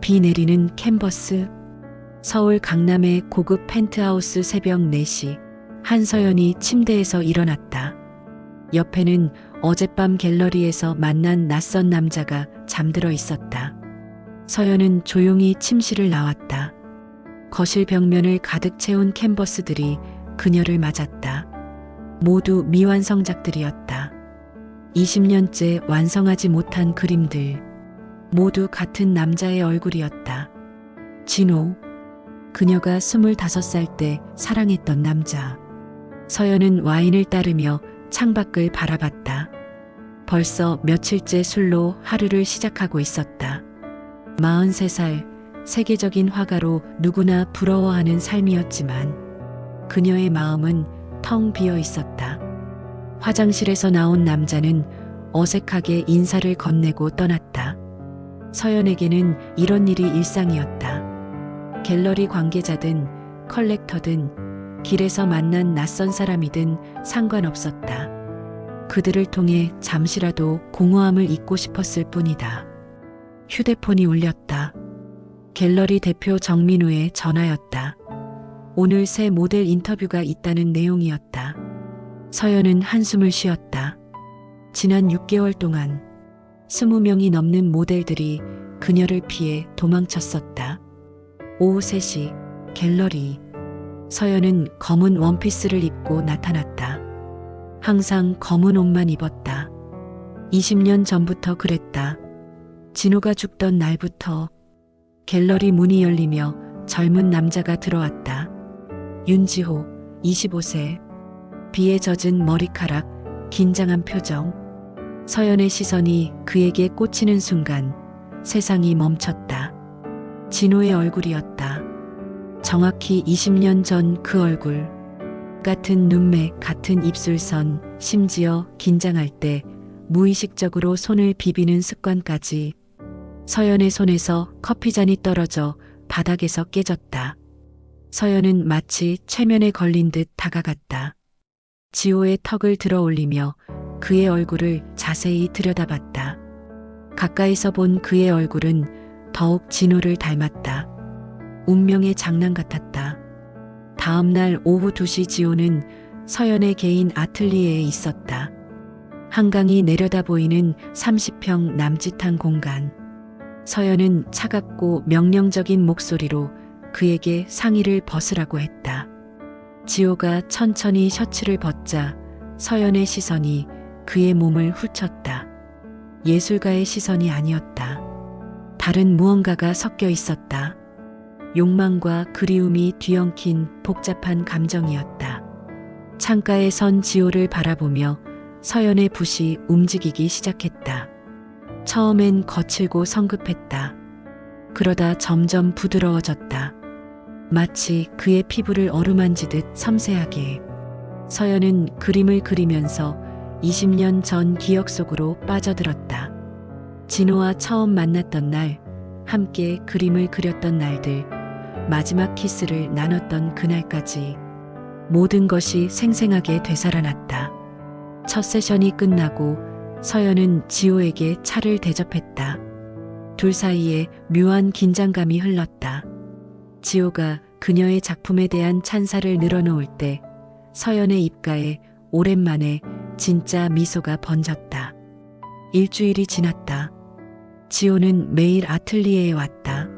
비 내리는 캔버스. 서울 강남의 고급 펜트하우스 새벽 4시. 한서연이 침대에서 일어났다. 옆에는 어젯밤 갤러리에서 만난 낯선 남자가 잠들어 있었다. 서연은 조용히 침실을 나왔다. 거실 벽면을 가득 채운 캔버스들이 그녀를 맞았다. 모두 미완성작들이었다. 20년째 완성하지 못한 그림들. 모두 같은 남자의 얼굴이었다. 진호. 그녀가 25살 때 사랑했던 남자. 서연은 와인을 따르며 창밖을 바라봤다. 벌써 며칠째 술로 하루를 시작하고 있었다. 43살, 세계적인 화가로 누구나 부러워하는 삶이었지만 그녀의 마음은 텅 비어 있었다. 화장실에서 나온 남자는 어색하게 인사를 건네고 떠났다. 서연에게는 이런 일이 일상이었다. 갤러리 관계자든 컬렉터든 길에서 만난 낯선 사람이든 상관없었다. 그들을 통해 잠시라도 공허함을 잊고 싶었을 뿐이다. 휴대폰이 울렸다. 갤러리 대표 정민우의 전화였다. 오늘 새 모델 인터뷰가 있다는 내용이었다. 서연은 한숨을 쉬었다. 지난 6개월 동안 20명이 넘는 모델들이 그녀를 피해 도망쳤었다. 오후 3시 갤러리. 서연은 검은 원피스를 입고 나타났다. 항상 검은 옷만 입었다. 20년 전부터 그랬다. 진호가 죽던 날부터. 갤러리 문이 열리며 젊은 남자가 들어왔다. 윤지호, 25세. 비에 젖은 머리카락, 긴장한 표정. 서연의 시선이 그에게 꽂히는 순간 세상이 멈췄다. 진호의 얼굴이었다. 정확히 20년 전 그 얼굴. 같은 눈매, 같은 입술선, 심지어 긴장할 때 무의식적으로 손을 비비는 습관까지. 서연의 손에서 커피잔이 떨어져 바닥에서 깨졌다. 서연은 마치 최면에 걸린 듯 다가갔다. 지호의 턱을 들어 올리며 그의 얼굴을 자세히 들여다봤다. 가까이서 본 그의 얼굴은 더욱 진호를 닮았다. 운명의 장난 같았다. 다음 날 오후 2시 지호는 서연의 개인 아틀리에에 있었다. 한강이 내려다 보이는 30평 남짓한 공간. 서연은 차갑고 명령적인 목소리로 그에게 상의를 벗으라고 했다. 지호가 천천히 셔츠를 벗자 서연의 시선이 그의 몸을 훑쳤다. 예술가의 시선이 아니었다. 다른 무언가가 섞여 있었다. 욕망과 그리움이 뒤엉킨 복잡한 감정이었다. 창가에 선 지호를 바라보며 서연의 붓이 움직이기 시작했다. 처음엔 거칠고 성급했다. 그러다 점점 부드러워졌다. 마치 그의 피부를 어루만지듯 섬세하게. 서연은 그림을 그리면서 20년 전 기억 속으로 빠져들었다. 진호와 처음 만났던 날, 함께 그림을 그렸던 날들, 마지막 키스를 나눴던 그날까지 모든 것이 생생하게 되살아났다. 첫 세션이 끝나고 서연은 지호에게 차를 대접했다. 둘 사이에 묘한 긴장감이 흘렀다. 지호가 그녀의 작품에 대한 찬사를 늘어놓을 때 서연의 입가에 오랜만에 진짜 미소가 번졌다. 일주일이 지났다. 지호는 매일 아틀리에에 왔다.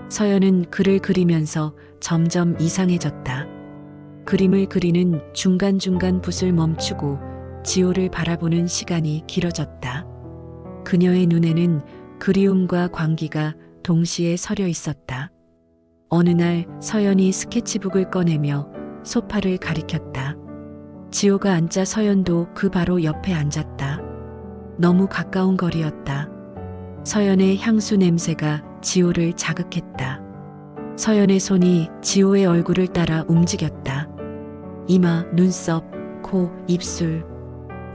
서연은 글을 그리면서 점점 이상해졌다. 그림을 그리는 중간중간 붓을 멈추고 지호를 바라보는 시간이 길어졌다. 그녀의 눈에는 그리움과 광기가 동시에 서려 있었다. 어느 날 서연이 스케치북을 꺼내며 소파를 가리켰다. 지호가 앉자 서연도 그 바로 옆에 앉았다. 너무 가까운 거리였다. 서연의 향수 냄새가 지호를 자극했다. 서연의 손이 지호의 얼굴을 따라 움직였다. 이마, 눈썹, 코, 입술.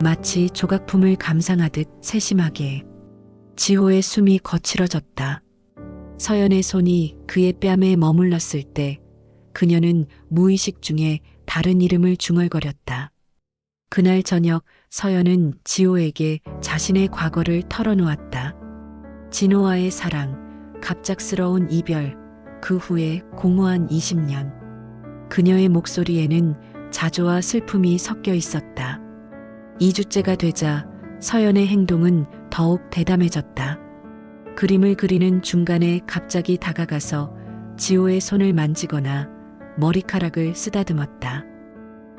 마치 조각품을 감상하듯 세심하게. 지호의 숨이 거칠어졌다. 서연의 손이 그의 뺨에 머물렀을 때 그녀는 무의식 중에 다른 이름을 중얼거렸다. 그날 저녁 서연은 지호에게 자신의 과거를 털어놓았다. 진호와의 사랑, 갑작스러운 이별, 그 후에 공허한 20년. 그녀의 목소리에는 자조와 슬픔이 섞여 있었다. 2주째가 되자 서연의 행동은 더욱 대담해졌다. 그림을 그리는 중간에 갑자기 다가가서 지호의 손을 만지거나 머리카락을 쓰다듬었다.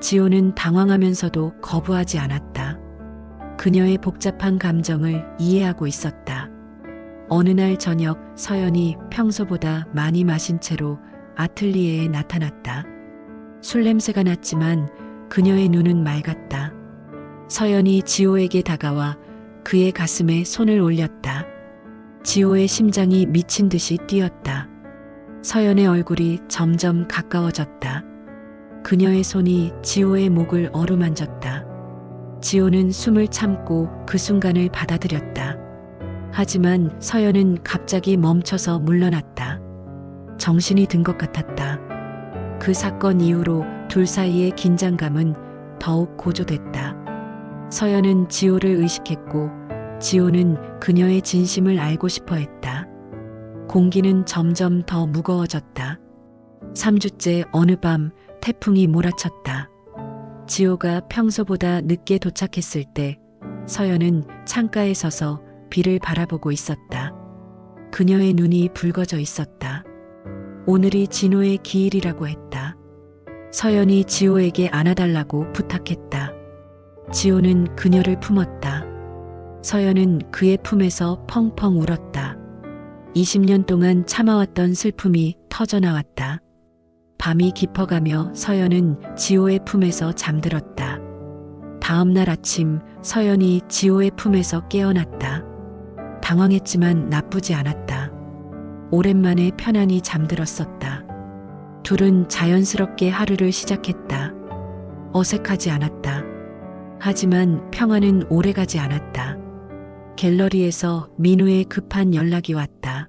지호는 당황하면서도 거부하지 않았다. 그녀의 복잡한 감정을 이해하고 있었다. 어느 날 저녁 서연이 평소보다 많이 마신 채로 아틀리에에 나타났다. 술 냄새가 났지만 그녀의 눈은 맑았다. 서연이 지호에게 다가와 그의 가슴에 손을 올렸다. 지호의 심장이 미친 듯이 뛰었다. 서연의 얼굴이 점점 가까워졌다. 그녀의 손이 지호의 목을 어루만졌다. 지호는 숨을 참고 그 순간을 받아들였다. 하지만 서연은 갑자기 멈춰서 물러났다. 정신이 든 것 같았다. 그 사건 이후로 둘 사이의 긴장감은 더욱 고조됐다. 서연은 지호를 의식했고 지호는 그녀의 진심을 알고 싶어 했다. 공기는 점점 더 무거워졌다. 3주째 어느 밤 태풍이 몰아쳤다. 지호가 평소보다 늦게 도착했을 때 서연은 창가에 서서 비를 바라보고 있었다. 그녀의 눈이 붉어져 있었다. 오늘이 진호의 기일이라고 했다. 서연이 지호에게 안아달라고 부탁했다. 지호는 그녀를 품었다. 서연은 그의 품에서 펑펑 울었다. 20년 동안 참아왔던 슬픔이 터져나왔다. 밤이 깊어가며 서연은 지호의 품에서 잠들었다. 다음 날 아침 서연이 지호의 품에서 깨어났다. 당황했지만 나쁘지 않았다. 오랜만에 편안히 잠들었었다. 둘은 자연스럽게 하루를 시작했다. 어색하지 않았다. 하지만 평화는 오래가지 않았다. 갤러리에서 민우의 급한 연락이 왔다.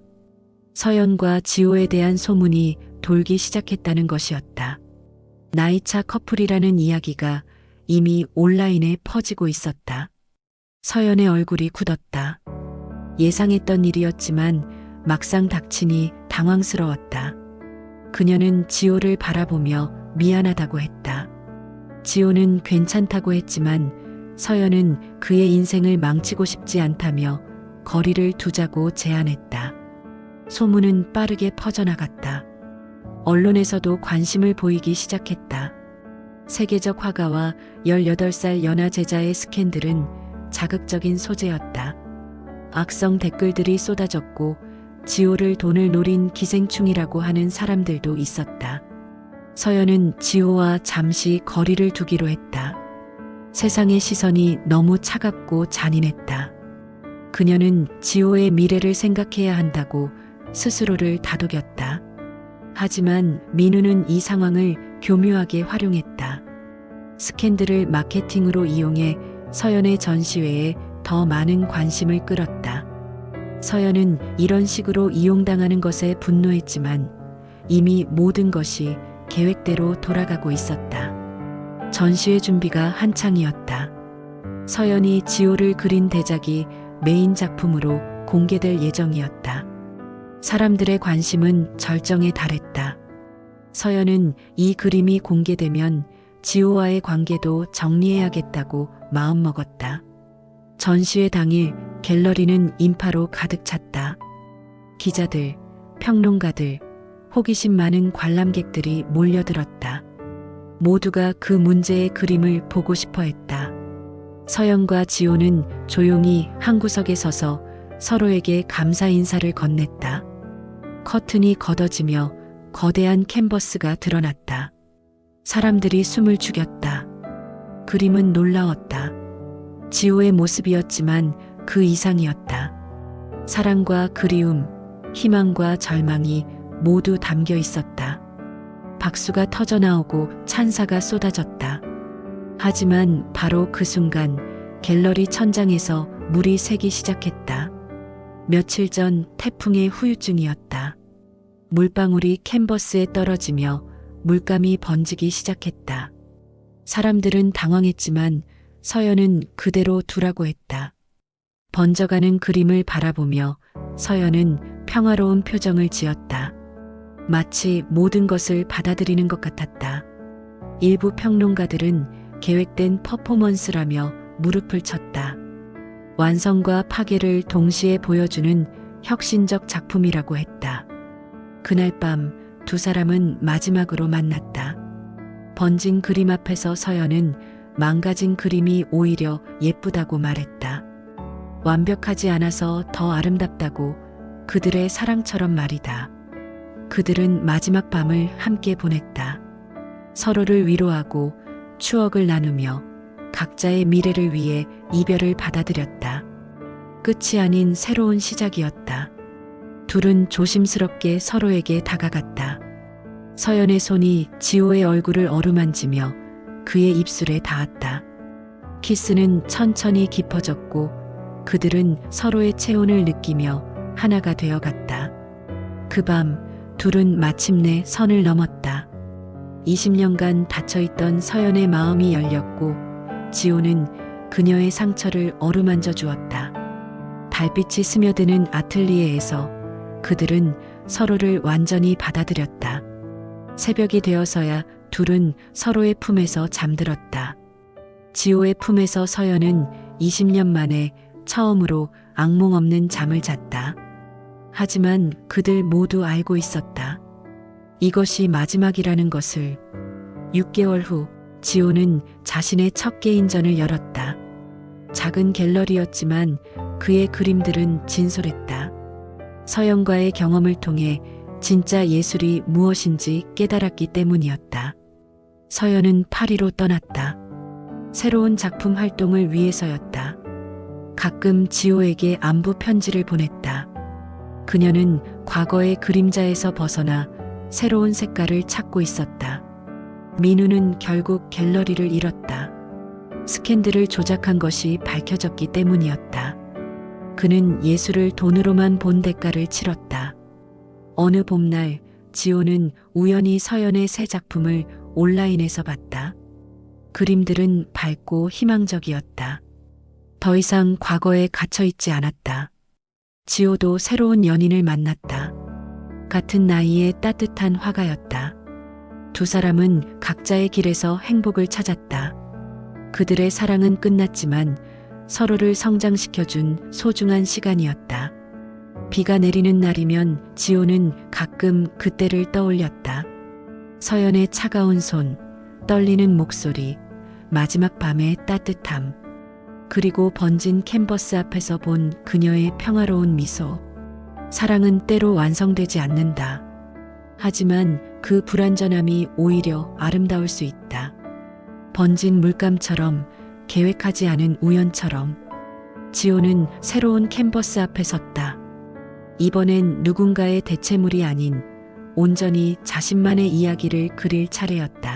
서연과 지호에 대한 소문이 돌기 시작했다는 것이었다. 나이차 커플이라는 이야기가 이미 온라인에 퍼지고 있었다. 서연의 얼굴이 굳었다. 예상했던 일이었지만 막상 닥치니 당황스러웠다. 그녀는 지호를 바라보며 미안하다고 했다. 지호는 괜찮다고 했지만 서연은 그의 인생을 망치고 싶지 않다며 거리를 두자고 제안했다. 소문은 빠르게 퍼져나갔다. 언론에서도 관심을 보이기 시작했다. 세계적 화가와 18살 연하 제자의 스캔들은 자극적인 소재였다. 악성 댓글들이 쏟아졌고 지호를 돈을 노린 기생충이라고 하는 사람들도 있었다. 서연은 지호와 잠시 거리를 두기로 했다. 세상의 시선이 너무 차갑고 잔인했다. 그녀는 지호의 미래를 생각해야 한다고 스스로를 다독였다. 하지만 민우는 이 상황을 교묘하게 활용했다. 스캔들을 마케팅으로 이용해 서연의 전시회에 더 많은 관심을 끌었다. 서연은 이런 식으로 이용당하는 것에 분노했지만 이미 모든 것이 계획대로 돌아가고 있었다. 전시회 준비가 한창이었다. 서연이 지호를 그린 대작이 메인 작품으로 공개될 예정이었다. 사람들의 관심은 절정에 달했다. 서연은 이 그림이 공개되면 지호와의 관계도 정리해야겠다고 마음먹었다. 전시회 당일 갤러리는 인파로 가득 찼다. 기자들, 평론가들, 호기심 많은 관람객들이 몰려들었다. 모두가 그 문제의 그림을 보고 싶어 했다. 서연과 지호는 조용히 한 구석에 서서 서로에게 감사 인사를 건넸다. 커튼이 걷어지며 거대한 캔버스가 드러났다. 사람들이 숨을 죽였다. 그림은 놀라웠다. 지호의 모습이었지만 그 이상이었다. 사랑과 그리움, 희망과 절망이 모두 담겨 있었다. 박수가 터져나오고 찬사가 쏟아졌다. 하지만 바로 그 순간 갤러리 천장에서 물이 새기 시작했다. 며칠 전 태풍의 후유증이었다. 물방울이 캔버스에 떨어지며 물감이 번지기 시작했다. 사람들은 당황했지만 서연은 그대로 두라고 했다. 번져가는 그림을 바라보며 서연은 평화로운 표정을 지었다. 마치 모든 것을 받아들이는 것 같았다. 일부 평론가들은 계획된 퍼포먼스라며 무릎을 쳤다. 완성과 파괴를 동시에 보여주는 혁신적 작품이라고 했다. 그날 밤 두 사람은 마지막으로 만났다. 번진 그림 앞에서 서연은 망가진 그림이 오히려 예쁘다고 말했다. 완벽하지 않아서 더 아름답다고, 그들의 사랑처럼 말이다. 그들은 마지막 밤을 함께 보냈다. 서로를 위로하고 추억을 나누며 각자의 미래를 위해 이별을 받아들였다. 끝이 아닌 새로운 시작이었다. 둘은 조심스럽게 서로에게 다가갔다. 서연의 손이 지호의 얼굴을 어루만지며 그의 입술에 닿았다. 키스는 천천히 깊어졌고 그들은 서로의 체온을 느끼며 하나가 되어갔다. 그 밤 둘은 마침내 선을 넘었다. 20년간 닫혀있던 서연의 마음이 열렸고 지호는 그녀의 상처를 어루만져 주었다. 달빛이 스며드는 아틀리에에서 그들은 서로를 완전히 받아들였다. 새벽이 되어서야 둘은 서로의 품에서 잠들었다. 지호의 품에서 서연은 20년 만에 처음으로 악몽 없는 잠을 잤다. 하지만 그들 모두 알고 있었다. 이것이 마지막이라는 것을. 6개월 후 지호는 자신의 첫 개인전을 열었다. 작은 갤러리였지만 그의 그림들은 진솔했다. 서연과의 경험을 통해 진짜 예술이 무엇인지 깨달았기 때문이었다. 서연은 파리로 떠났다. 새로운 작품 활동을 위해서였다. 가끔 지호에게 안부 편지를 보냈다. 그녀는 과거의 그림자에서 벗어나 새로운 색깔을 찾고 있었다. 민우는 결국 갤러리를 잃었다. 스캔들을 조작한 것이 밝혀졌기 때문이었다. 그는 예술을 돈으로만 본 대가를 치렀다. 어느 봄날 지호는 우연히 서연의 새 작품을 온라인에서 봤다. 그림들은 밝고 희망적이었다. 더 이상 과거에 갇혀있지 않았다. 지호도 새로운 연인을 만났다. 같은 나이에 따뜻한 화가였다. 두 사람은 각자의 길에서 행복을 찾았다. 그들의 사랑은 끝났지만 서로를 성장시켜준 소중한 시간이었다. 비가 내리는 날이면 지호는 가끔 그때를 떠올렸다. 서연의 차가운 손, 떨리는 목소리, 마지막 밤의 따뜻함, 그리고 번진 캔버스 앞에서 본 그녀의 평화로운 미소. 사랑은 때로 완성되지 않는다. 하지만 그 불완전함이 오히려 아름다울 수 있다. 번진 물감처럼, 계획하지 않은 우연처럼. 지호는 새로운 캔버스 앞에 섰다. 이번엔 누군가의 대체물이 아닌 온전히 자신만의 이야기를 그릴 차례였다.